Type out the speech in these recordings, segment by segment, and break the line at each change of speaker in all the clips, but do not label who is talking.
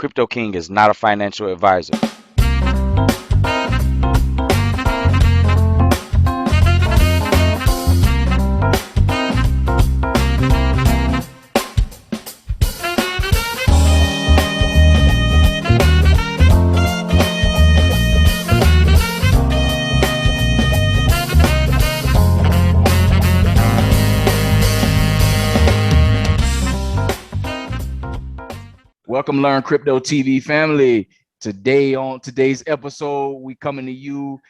Crypto King is not a financial advisor. Welcome, Learn Crypto TV family. Today, on today's episode, we coming to you.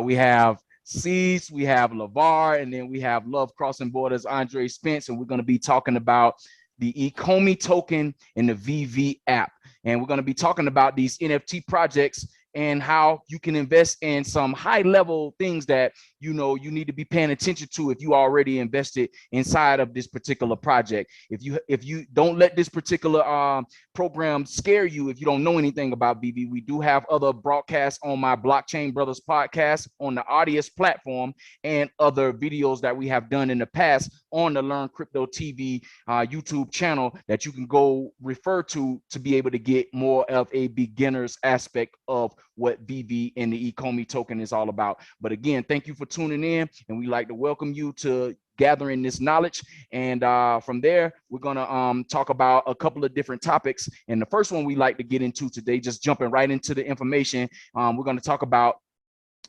We have Cease, we have LeVar, and then we have Love Crossing Borders, Andre Spence, and we're going to be talking about the Ecomi token and the VeVe app. And we're going to be talking about these NFT projects and how you can invest in some high level things that you need to be paying attention to if you already invested inside of this particular project. If you don't let this particular program scare you, if you don't know anything about VeVe, we do have other broadcasts on my Blockchain Brothers podcast on the Audius platform and other videos that we have done in the past on the Learn Crypto TV YouTube channel that you can go refer to be able to get more of a beginner's aspect of what VeVe and the Ecomi token is all about. But again, thank you for tuning in, and we like to welcome you to gathering this knowledge. And from there, we're gonna talk about a couple of different topics. And the first one we like to get into today, just jumping right into the information, we're gonna talk about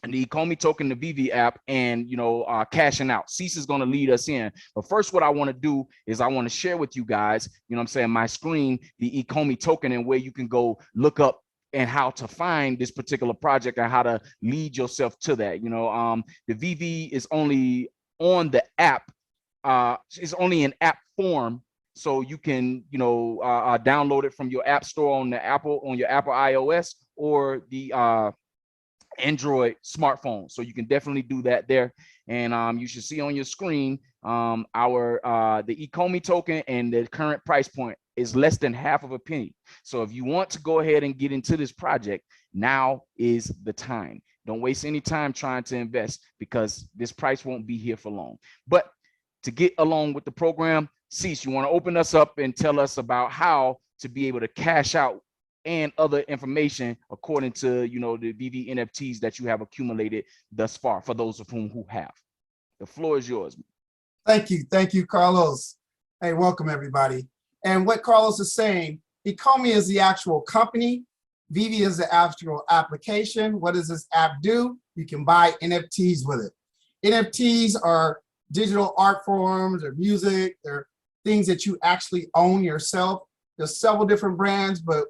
the Ecomi token, the VeVe app, and cashing out. Cease is going to lead us in. But first, what I want to do is I want to share with you guys, my screen, the Ecomi token, and where you can go look up and how to find this particular project and how to lead yourself to that. The VeVe is only on the app. It's only in app form. So you can, download it from your app store on your Apple iOS or the Android smartphone. So you can definitely do that there. And you should see on your screen the Ecomi token, and the current price point is less than half of a penny. So if you want to go ahead and get into this project, now is the time. Don't waste any time trying to invest, because this price won't be here for long. But to get along with the program, Cease, you want to open us up and tell us about how to be able to cash out and other information according to the VeVe NFTs that you have accumulated thus far, for those of who have. The floor is yours.
Thank you, Carlos. Hey, welcome everybody. And what Carlos is saying, Ecomi is the actual company, VeVe is the actual application. What does this app do? You can buy NFTs with it. NFTs are digital art forms or music. They're things that you actually own yourself. There's several different brands, but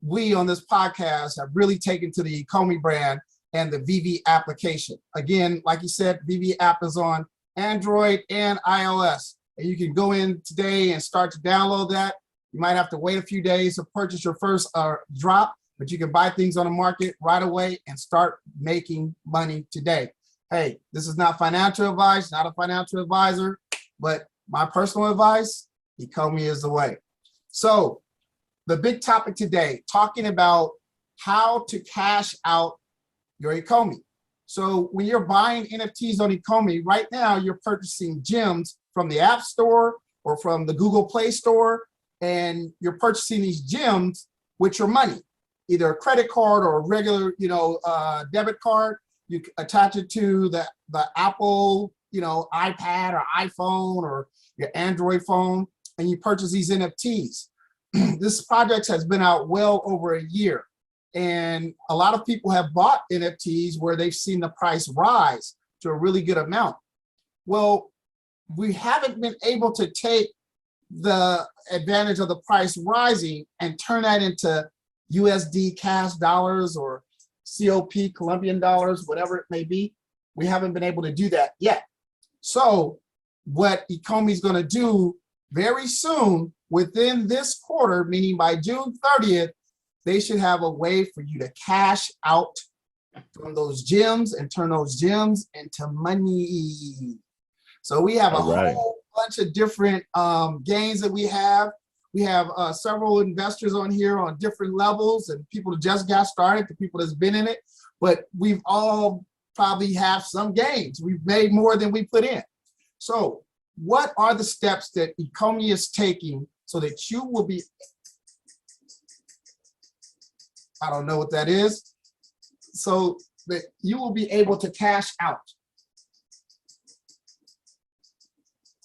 we on this podcast have really taken to the Ecomi brand and the VeVe application. Again, like you said, VeVe app is on Android and iOS. And you can go in today and start to download that. You might have to wait a few days to purchase your first drop, but you can buy things on the market right away and start making money today. Hey, this is not financial advice, not a financial advisor, but my personal advice, Ecomi is the way. So the big topic today, talking about how to cash out your Ecomi. So when you're buying NFTs on Ecomi, right now you're purchasing gems from the App Store or from the Google Play Store, and you're purchasing these gems with your money, either a credit card or a regular, debit card. You attach it to the Apple, iPad or iPhone or your Android phone, and you purchase these NFTs. This project has been out well over a year, and a lot of people have bought NFTs where they've seen the price rise to a really good amount. Well, we haven't been able to take the advantage of the price rising and turn that into USD cash dollars or COP Colombian dollars, whatever it may be. We haven't been able to do that yet. So what Ecomi is going to do very soon, within this quarter, meaning by June 30th, they should have a way for you to cash out from those gems and turn those gems into money. So we have a whole bunch of different gains that we have. We have several investors on here on different levels, and people that just got started, the people that's been in it, but we've all probably have some gains. We've made more than we put in. So what are the steps that Ecomi is taking so that you will be I don't know what that is. So that you will be able to cash out.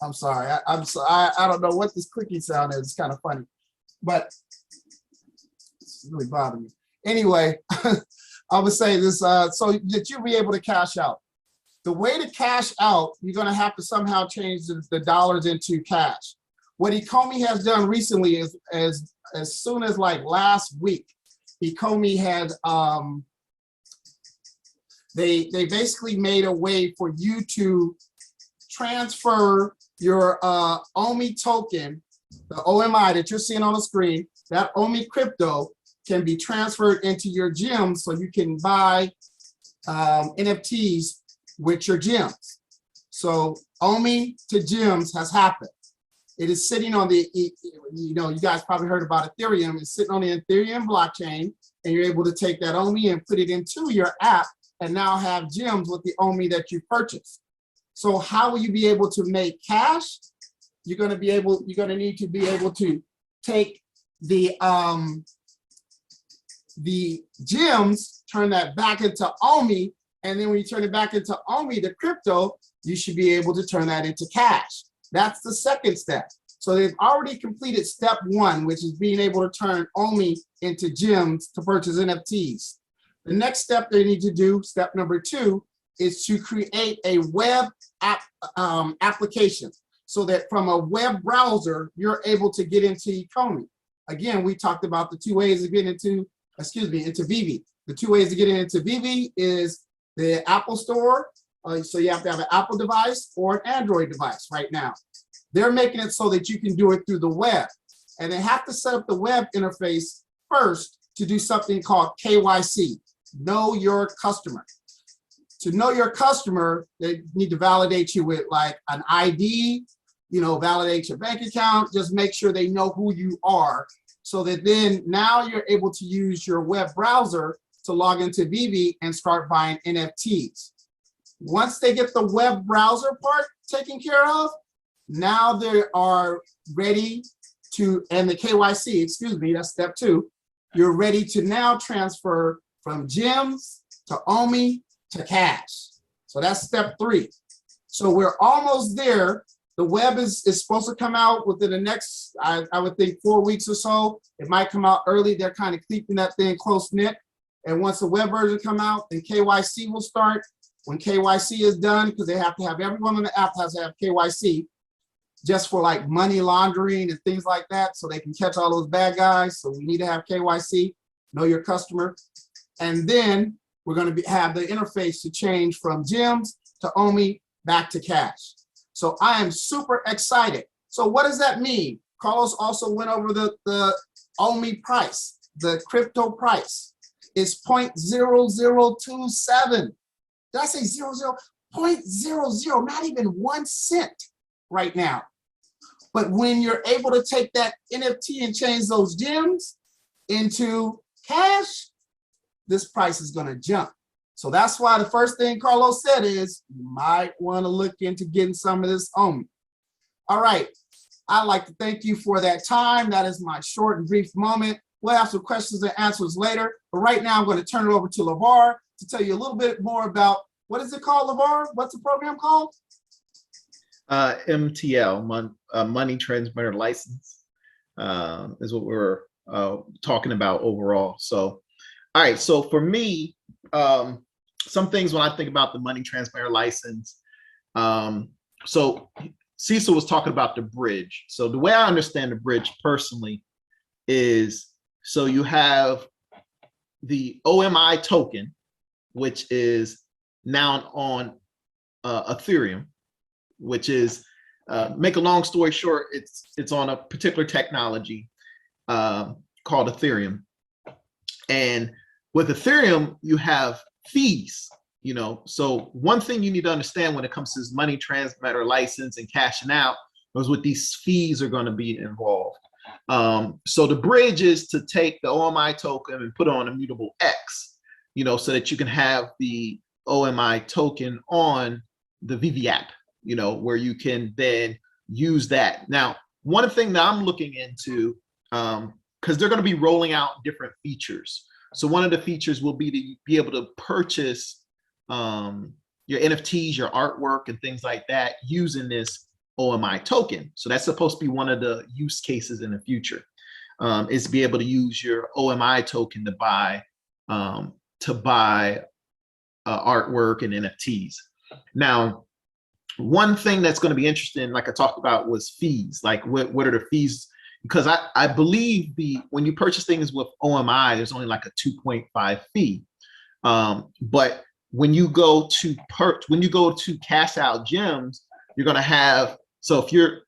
I'm sorry, I don't know what this clicking sound is. It's kind of funny, but it's really bothering me. Anyway, I would say this so that you'll be able to cash out. The way to cash out, you're going to have to somehow change the dollars into cash. What Ecomi has done recently is as soon as like last week, Ecomi had they basically made a way for you to transfer your OMI token, the OMI that you're seeing on the screen. That OMI crypto can be transferred into your gems, so you can buy NFTs with your gems. So OMI to gems has happened. It is sitting on the, you guys probably heard about Ethereum. It's sitting on the Ethereum blockchain, and you're able to take that OMI and put it into your app and now have gems with the OMI that you purchased. So how will you be able to make cash? You're going to need to be able to take the gems, turn that back into OMI, and then when you turn it back into OMI, the crypto, you should be able to turn that into cash. That's the second step. So they've already completed step one, which is being able to turn OMI into gems to purchase NFTs. The next step they need to do, step number two, is to create a web app application so that from a web browser, you're able to get into Ecomi. Again, we talked about the two ways of getting into VeVe. The two ways to get into VeVe is the Apple Store. So you have to have an Apple device or an Android device right now. They're making it so that you can do it through the web. And they have to set up the web interface first to do something called KYC, know your customer. To know your customer, they need to validate you with like an ID, validate your bank account, just make sure they know who you are, so that then now you're able to use your web browser to log into VeVe and start buying NFTs. Once they get the web browser part taken care of, now they are ready to, and the KYC, that's step two, you're ready to now transfer from gems to OMI to cash. So that's step three. So we're almost there. The web is supposed to come out within the next, I would think 4 weeks or so. It might come out early. They're kind of keeping that thing close knit. And once the web version come out, then KYC will start. When KYC is done, because they have to have, everyone on the app has to have KYC just for like money laundering and things like that, so they can catch all those bad guys. So we need to have KYC, know your customer. And then we're going to have the interface to change from gems to OMI back to cash. So I am super excited. So what does that mean? Carlos also went over the OMI price, the crypto price is 0.0027. Did I say 0.00, not even 1 cent right now. But when you're able to take that NFT and change those gems into cash, this price is going to jump. So that's why the first thing Carlos said is you might want to look into getting some of this OMI. All right. I'd like to thank you for that time. That is my short and brief moment. We'll have some questions and answers later. But right now, I'm going to turn it over to LeVar to tell you a little bit more about, what is it called, LeVar? What's the program called?
MTL, Money Transmitter License, is what we're talking about overall. So, all right. So for me, some things when I think about the Money Transmitter License, so Cecil was talking about the bridge. So the way I understand the bridge personally is, so you have the OMI token, which is now on Ethereum, which is, make a long story short, it's on a particular technology called Ethereum. And with Ethereum, you have fees, so one thing you need to understand when it comes to this money transmitter license and cashing out is what these fees are going to be involved. So the bridge is to take the OMI token and put it on Immutable X, so that you can have the OMI token on the VeVe app, where you can then use that. Now, one thing that I'm looking into, because they're going to be rolling out different features. So one of the features will be to be able to purchase your NFTs, your artwork, and things like that using this OMI token. So that's supposed to be one of the use cases in the future, is to be able to use your OMI token to buy artwork and NFTs. Now, one thing that's going to be interesting, like I talked about, was fees. Like what are the fees? Because I believe when you purchase things with OMI, there's only like a 2.5 fee. But when you go to cash out gems, you're going to have, so if you're,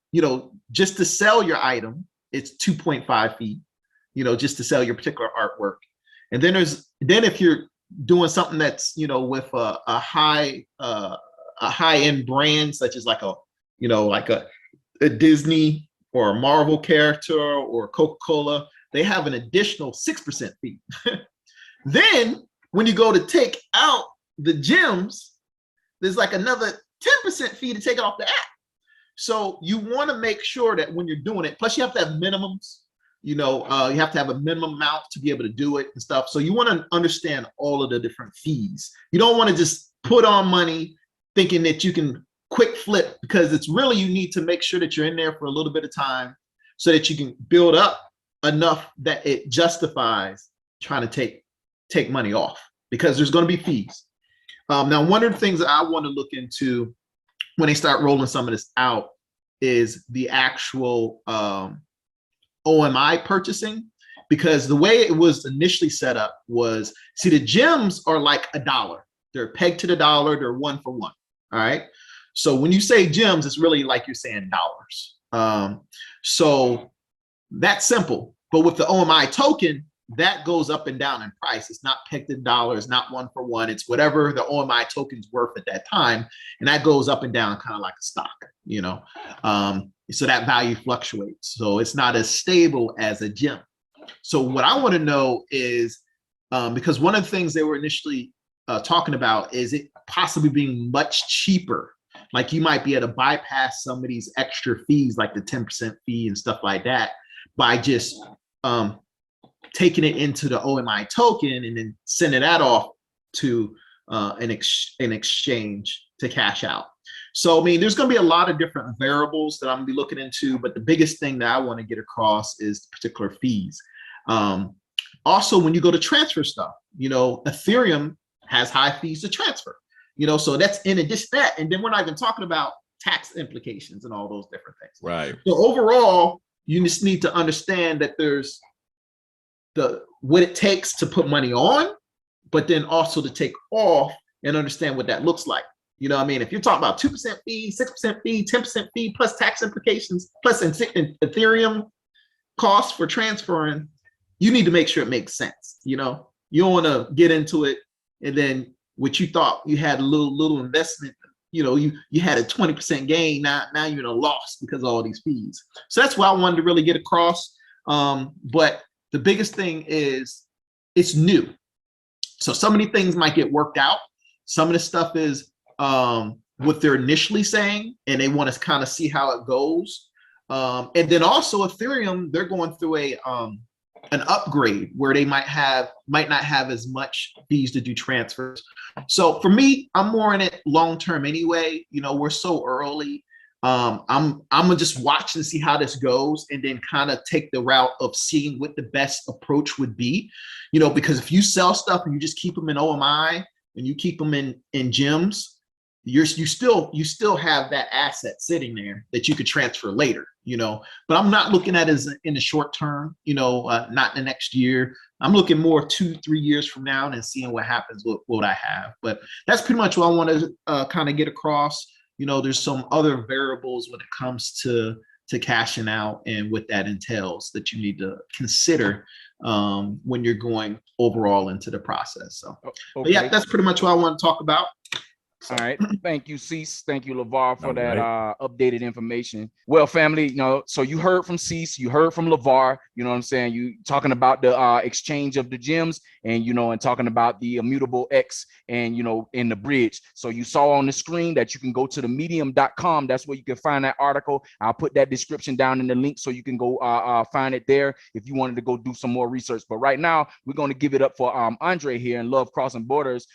just to sell your item, it's 2.5 fee, just to sell your particular artwork. And then if you're doing something that's, with a high end brand, such as like a Disney or a Marvel character or Coca-Cola, they have an additional 6% fee. Then when you go to take out the gems, there's like another 10% fee to take it off the app. So you want to make sure that when you're doing it, plus you have to have minimums, you have to have a minimum amount to be able to do it and stuff. So you want to understand all of the different fees. You don't want to just put on money thinking that you can quick flip, because it's really, you need to make sure that you're in there for a little bit of time so that you can build up enough that it justifies trying to take money off, because there's going to be fees. Now, one of the things that I want to look into when they start rolling some of this out is the actual OMI purchasing, because the way it was initially set up was, see, the gems are like $1. They're pegged to the dollar. They're 1 for 1. All right. So when you say gems, it's really like you're saying dollars. So that's simple. But with the OMI token, that goes up and down in price. It's not pegged to dollars, not 1 for 1. It's whatever the OMI token's worth at that time. And that goes up and down kind of like a stock, so that value fluctuates. So it's not as stable as a gem. So what I want to know is, because one of the things they were initially talking about is it possibly being much cheaper. Like you might be able to bypass some of these extra fees, like the 10% fee and stuff like that, by just taking it into the OMI token and then sending that off to an exchange to cash out. So, I mean, there's going to be a lot of different variables that I'm going to be looking into, but the biggest thing that I want to get across is particular fees. Also, when you go to transfer stuff, Ethereum has high fees to transfer, so that's in addition to that. And then we're not even talking about tax implications and all those different things.
Right.
So overall, you just need to understand that there's what it takes to put money on, but then also to take off and understand what that looks like. If you're talking about 2% fee, 6% fee, 10% fee, plus tax implications, plus Ethereum costs for transferring, you need to make sure it makes sense. You don't want to get into it and then what you thought you had a little investment, you had a 20% gain. Now you're in a loss because of all these fees. So that's what I wanted to really get across. But the biggest thing is it's new. So some of these things might get worked out. Some of the stuff is what they're initially saying, and they want to kind of see how it goes. And then also Ethereum, they're going through an upgrade where they might not have as much fees to do transfers. So for me, I'm more in it long term anyway. We're so early. I'm gonna just watch and see how this goes, and then kind of take the route of seeing what the best approach would be. Because if you sell stuff and you just keep them in OMI and you keep them in gems, you still have that asset sitting there that you could transfer later. But I'm not looking at it as in the short term. Not in the next year. I'm looking more 2-3 years from now and seeing what happens with what I have. But that's pretty much what I want to kind of get across. There's some other variables when it comes to cashing out and what that entails that you need to consider when you're going overall into the process. So,
Okay.
but yeah, that's pretty much what I want to talk about. So.
All right. Thank you, Cease. Thank you, LeVar, for
All
that
right.
updated information. Well, family, you know, so you heard from Cease, you heard from LeVar, you know what I'm saying? You talking about the exchange of the gems and, you know, and talking about the immutable X and, you know, in the bridge. So you saw on the screen that you can go to the medium.com. That's where you can find that article. I'll put that description down in the link so you can go find it there if you wanted to go do some more research. But right now, we're going to give it up for Andre here in Love Crossing Borders,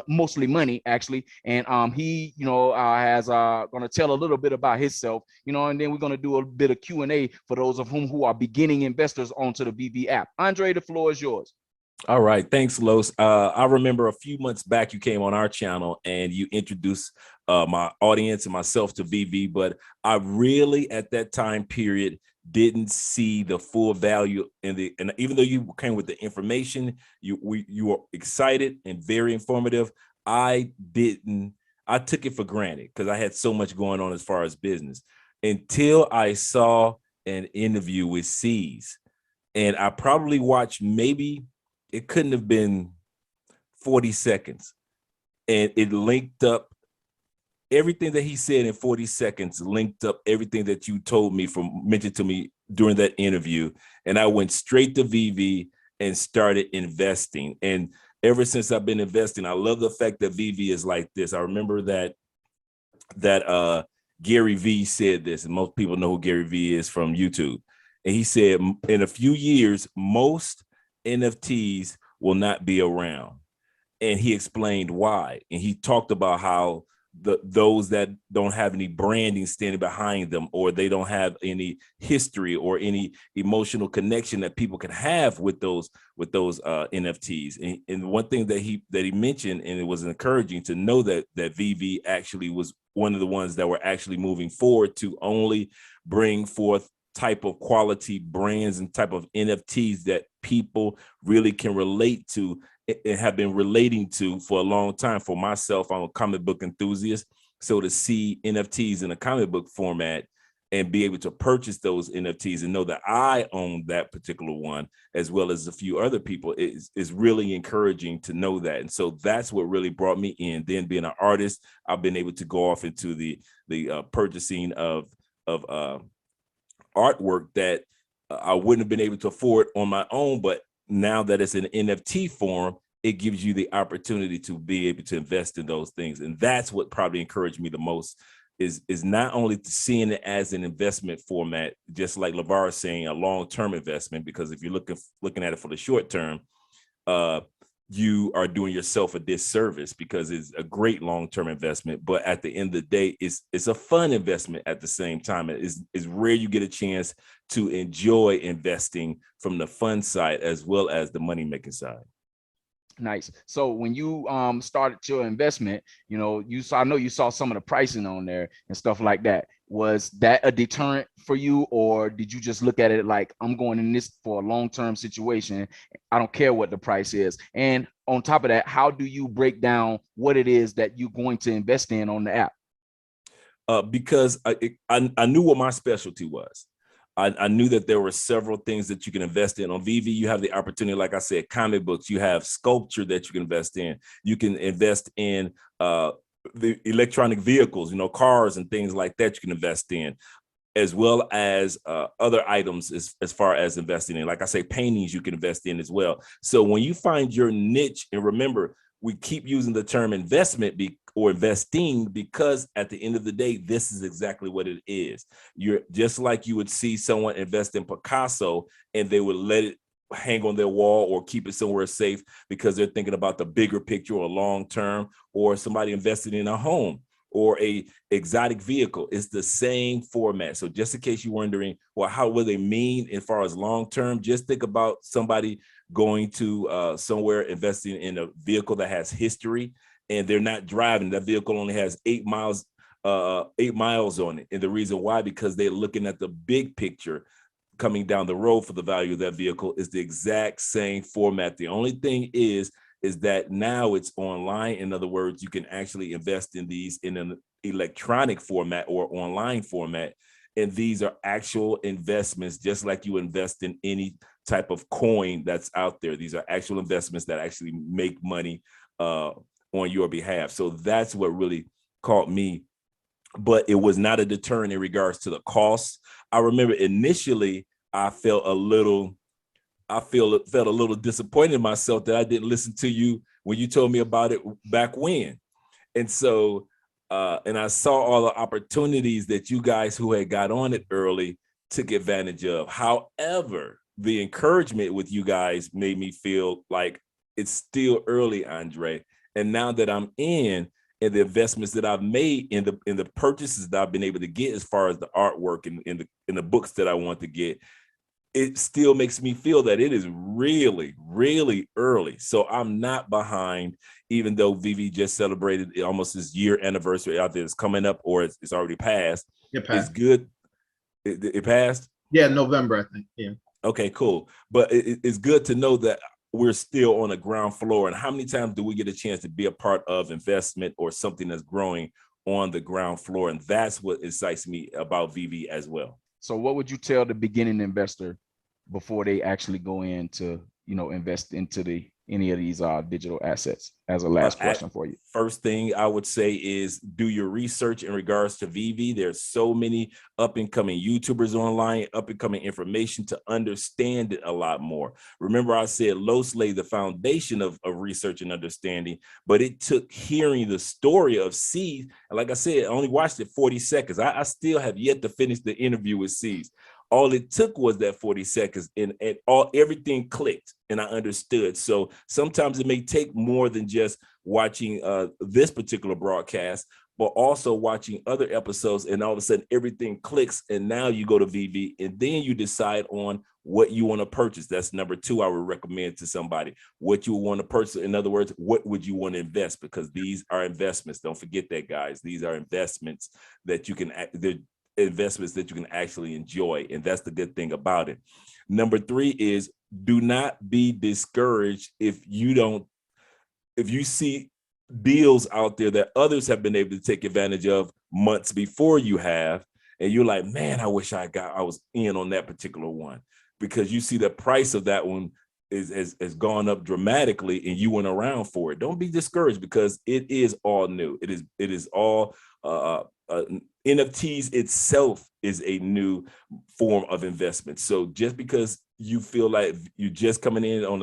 mostly money, actually. And he, you know, has going to tell a little bit about himself, you know, and then we're going to do a bit of Q&A for those of whom who are beginning investors onto the VeVe app. Andre, the floor is yours.
All right. Thanks, Los. I remember a few months back you came on our channel and you introduced my audience and myself to VeVe, but I really at that time period didn't see the full value in the, and even though you came with the information, you were excited and very informative. I took it for granted because I had so much going on as far as business until I saw an interview with C's. And I probably watched maybe, it couldn't have been 40 seconds. And it linked up everything that he said in 40 seconds, linked up everything that you told me mentioned to me during that interview. And I went straight to VeVe and started investing. And ever since I've been investing, I love the fact that VeVe is like this. I remember that Gary Vee said this, and most people know who Gary Vee is from YouTube. And he said, in a few years, most NFTs will not be around. And he explained why. And he talked about how those that don't have any branding standing behind them, or they don't have any history or any emotional connection that people can have with those NFTs. And one thing that he mentioned, and it was encouraging to know that VeVe actually was one of the ones that were actually moving forward to only bring forth type of quality brands and type of NFTs that people really can relate to and have been relating to for a long time. For myself, I'm a comic book enthusiast. So to see NFTs in a comic book format and be able to purchase those NFTs and know that I own that particular one, as well as a few other people, is really encouraging to know that. And so that's what really brought me in. Then being an artist, I've been able to go off into the purchasing of artwork that I wouldn't have been able to afford on my own, but now that it's an NFT form, it gives you the opportunity to be able to invest in those things. And that's what probably encouraged me the most, is not only seeing it as an investment format, just like LeVar is saying, a long-term investment, because if you're looking at it for the short term, you are doing yourself a disservice, because it's a great long-term investment. But at the end of the day, it's a fun investment at the same time. It's rare you get a chance to enjoy investing from the fun side as well as the money-making side.
Nice. So when you started your investment, you know, I know you saw some of the pricing on there and stuff like that. Was that a deterrent for you, or did you just look at it like, I'm going in this for a long-term situation, I don't care what the price is? And on top of that, how do you break down what it is that you're going to invest in on the app?
Because I knew what my specialty was. I knew that there were several things that you can invest in. On VeVe, you have the opportunity, like I said, comic books, you have sculpture that you can invest in. You can invest in the electronic vehicles, you know, cars and things like that you can invest in, as well as other items as far as investing in. Like I say, paintings you can invest in as well. So when you find your niche, and remember, we keep using the term investment or investing, because at the end of the day, this is exactly what it is. You're just like you would see someone invest in Picasso and they would let it hang on their wall or keep it somewhere safe because they're thinking about the bigger picture or long term, or somebody invested in a home or a exotic vehicle. It's the same format. So just in case you're wondering, well, how will they mean as far as long term, just think about somebody going to somewhere investing in a vehicle that has history, and they're not driving. That vehicle only has 8 miles on it. And the reason why, because they're looking at the big picture coming down the road for the value of that vehicle, is the exact same format. The only thing is that now it's online. In other words, you can actually invest in these in an electronic format or online format. And these are actual investments, just like you invest in any type of coin that's out there. These are actual investments that actually make money on your behalf. So that's what really caught me. But it was not a deterrent in regards to the cost. I remember initially I felt a little disappointed in myself that I didn't listen to you when you told me about it back when. And so, and I saw all the opportunities that you guys who had got on it early took advantage of. However, the encouragement with you guys made me feel like it's still early, Andre. And now that I'm in, and the investments that I've made in the purchases that I've been able to get as far as the artwork and in the books that I want to get, it still makes me feel that it is really, really early. So I'm not behind, even though VeVe just celebrated almost his year anniversary out there. It's coming up, or it's already passed.
It passed.
It's good. It passed?
Yeah, November, I think. Yeah.
Okay, cool. But it's good to know that we're still on the ground floor. And how many times do we get a chance to be a part of investment or something that's growing on the ground floor? And that's what excites me about VeVe as well.
So what would you tell the beginning investor before they actually go in to, invest into any of these digital assets, as a last question for you?
First thing I would say is do your research in regards to VeVe. There's so many up and coming YouTubers online, up and coming information to understand it a lot more. Remember, I said Los laid the foundation of research and understanding, but it took hearing the story of C's. And like I said, I only watched it 40 seconds. I still have yet to finish the interview with C's. All it took was that 40 seconds and everything clicked and I understood. So sometimes it may take more than just watching this particular broadcast, but also watching other episodes, and all of a sudden everything clicks, and now you go to VeVe and then you decide on what you want to purchase. That's number 2 I would recommend to somebody, what you want to purchase. In other words, what would you want to invest? Because these are investments. Don't forget that, guys. These are investments that you can actually enjoy. And that's the good thing about it. Number 3 is do not be discouraged if you see deals out there that others have been able to take advantage of months before you have. And you're like, man, I wish I was in on that particular one, because you see the price of that one has gone up dramatically and you went around for it. Don't be discouraged, because it is all new. It is all NFTs itself is a new form of investment. So just because you feel like you're just coming in on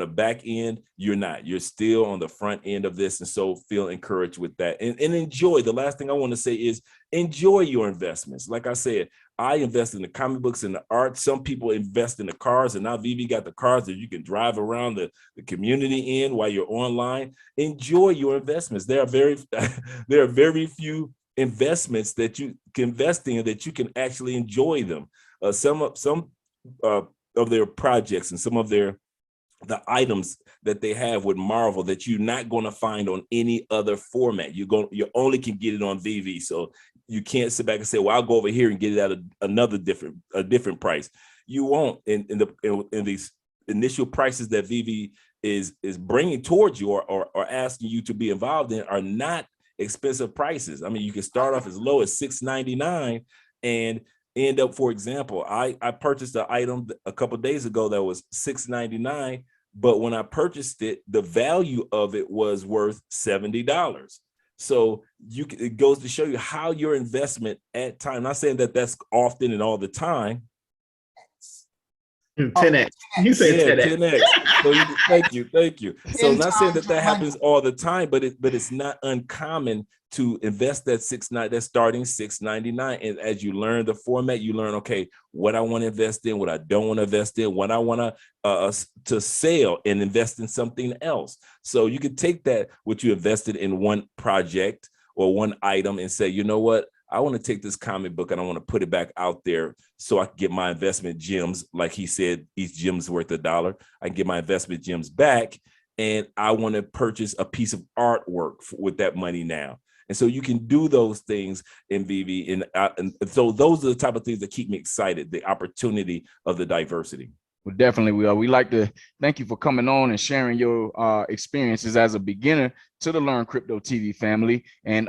a back end, you're not. You're still on the front end of this. And so feel encouraged with that and enjoy. The last thing I want to say is enjoy your investments. Like I said, I invest in the comic books and the art. Some people invest in the cars, and now VeVe got the cars that you can drive around the community in while you're online. Enjoy your investments. There are very few investments that you can invest in that you can actually enjoy them. Some of their projects and some of the items that they have with Marvel that you're not going to find on any other format. You only can get it on VeVe. So you can't sit back and say, well, I'll go over here and get it at a different price. You won't. In these initial prices that VeVe is bringing towards you or asking you to be involved in are not expensive prices. I mean, you can start off as low as $6.99 and end up, for example, I purchased an item a couple of days ago that was $6.99, but when I purchased it, the value of it was worth $70. So it goes to show you how your investment at time, not saying that that's often and all the time.
10x. You said 10x.
So thank you. So not saying that happens all the time, but it's not uncommon to invest that that's starting $6.99. And as you learn the format, you learn, okay, what I want to invest in, what I don't want to invest in, what I want to sell and invest in something else. So you can take that, what you invested in one project or one item, and say, you know what? I want to take this comic book and I want to put it back out there so I can get my investment gems. Like he said, each gem's worth $1. I can get my investment gems back, and I want to purchase a piece of artwork with that money now. And so you can do those things in VeVe. And so those are the type of things that keep me excited, the opportunity of the diversity.
Well, definitely we are. We like to thank you for coming on and sharing your experiences as a beginner to the Learn Crypto TV family. And,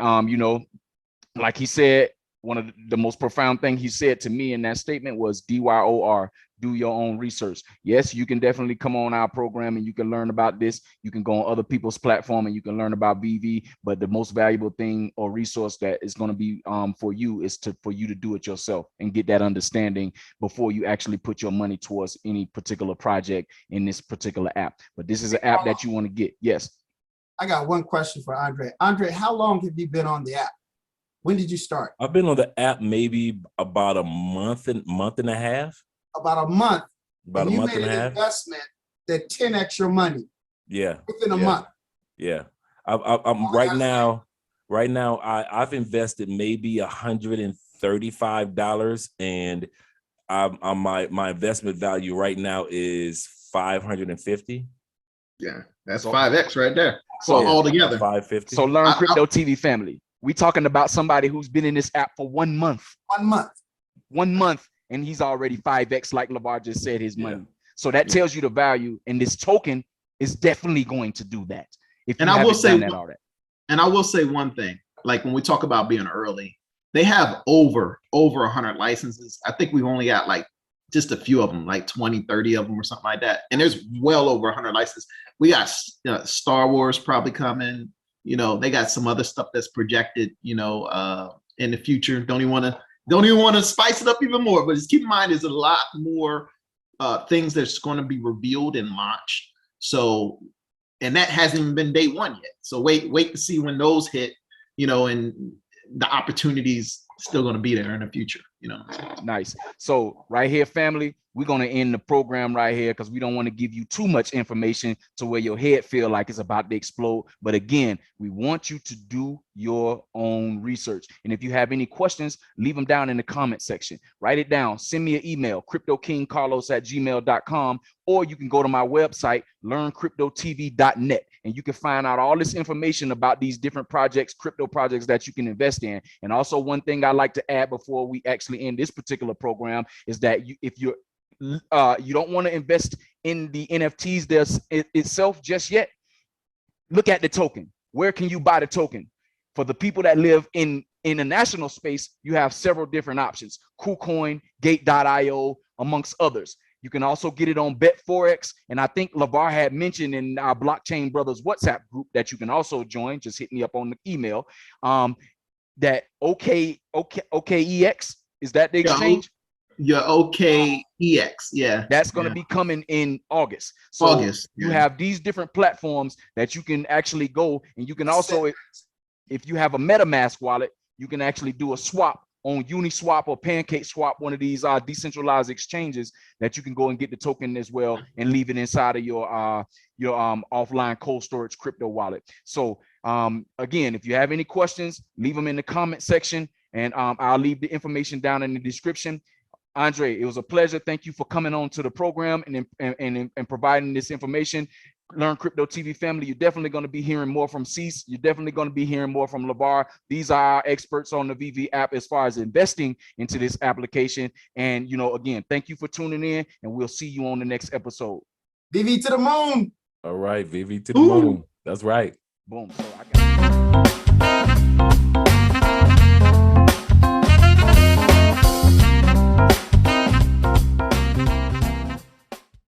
like he said, one of the most profound thing he said to me in that statement was DYOR, do your own research. Yes, you can definitely come on our program and you can learn about this. You can go on other people's platform and you can learn about VeVe, but the most valuable thing or resource that is going to be for you is for you to do it yourself and get that understanding before you actually put your money towards any particular project in this particular app. But this is an app that you want to get. Yes.
I got one question for Andre. Andre, how long have you been on the app? When did you start?
I've been on the app maybe about a month and a half.
About a month.
About a month and a half.
You made an investment that 10x your money.
Yeah.
Within a month.
Yeah. I'm right now. I've invested maybe $135, and my investment value right now is $550.
Yeah, that's 5x right there. So
Yeah,
all together,
550.
So learn Crypto TV family. We talking about somebody who's been in this app for 1 month.
1 month.
1 month, and he's already 5x, like LeVar just said, his money. So that tells you the value, and this token is definitely going to do that. If you haven't done that already.
And I will say one thing, like when we talk about being early, they have over 100 licenses. I think we've only got like just a few of them, like 20, 30 of them or something like that. And there's well over 100 licenses. We got Star Wars probably coming. You know, they got some other stuff that's projected, you know, in the future. Don't even want to spice it up even more, but just keep in mind there's a lot more things that's going to be revealed and launched. So, and that hasn't even been day one yet. So wait to see when those hit, you know, and the opportunities still going to be there in the future, you know.
Nice. So right here, family, we're going to end the program right here because we don't want to give you too much information to where your head feel like it's about to explode. But again, we want you to do your own research. And if you have any questions, leave them down in the comment section. Write it down. Send me an email, CryptoKingCarlos@gmail.com, or you can go to my website, learncryptotv.net, and you can find out all this information about these different projects, crypto projects that you can invest in. And also one thing I like to add before we actually end this particular program is that if you don't want to invest in the NFTs itself just yet, look at the token. Where can you buy the token? For the people that live in the national space, you have several different options: KuCoin, Gate.io, amongst others. You can also get it on BetForex. And I think LeVar had mentioned in our Blockchain Brothers WhatsApp group that you can also join. Just hit me up on the email. That OKEX, is that the exchange?
Your OKEX, yeah.
That's going to be coming in August. So you have these different platforms that you can actually go, and you can also, if you have a MetaMask wallet, you can actually do a swap on Uniswap or PancakeSwap, one of these decentralized exchanges that you can go and get the token as well and leave it inside of your offline cold storage crypto wallet. So again, if you have any questions, leave them in the comment section, and I'll leave the information down in the description. Andre, it was a pleasure. Thank you for coming on to the program and providing this information. Learn Crypto TV family. You're definitely going to be hearing more from Cease. You're definitely going to be hearing more from LeVar. These are our experts on the VeVe app as far as investing into this application. And, you know, again, thank you for tuning in, and we'll see you on the next episode.
VeVe to the moon.
All right, VeVe to the moon. That's right.
Boom. So I got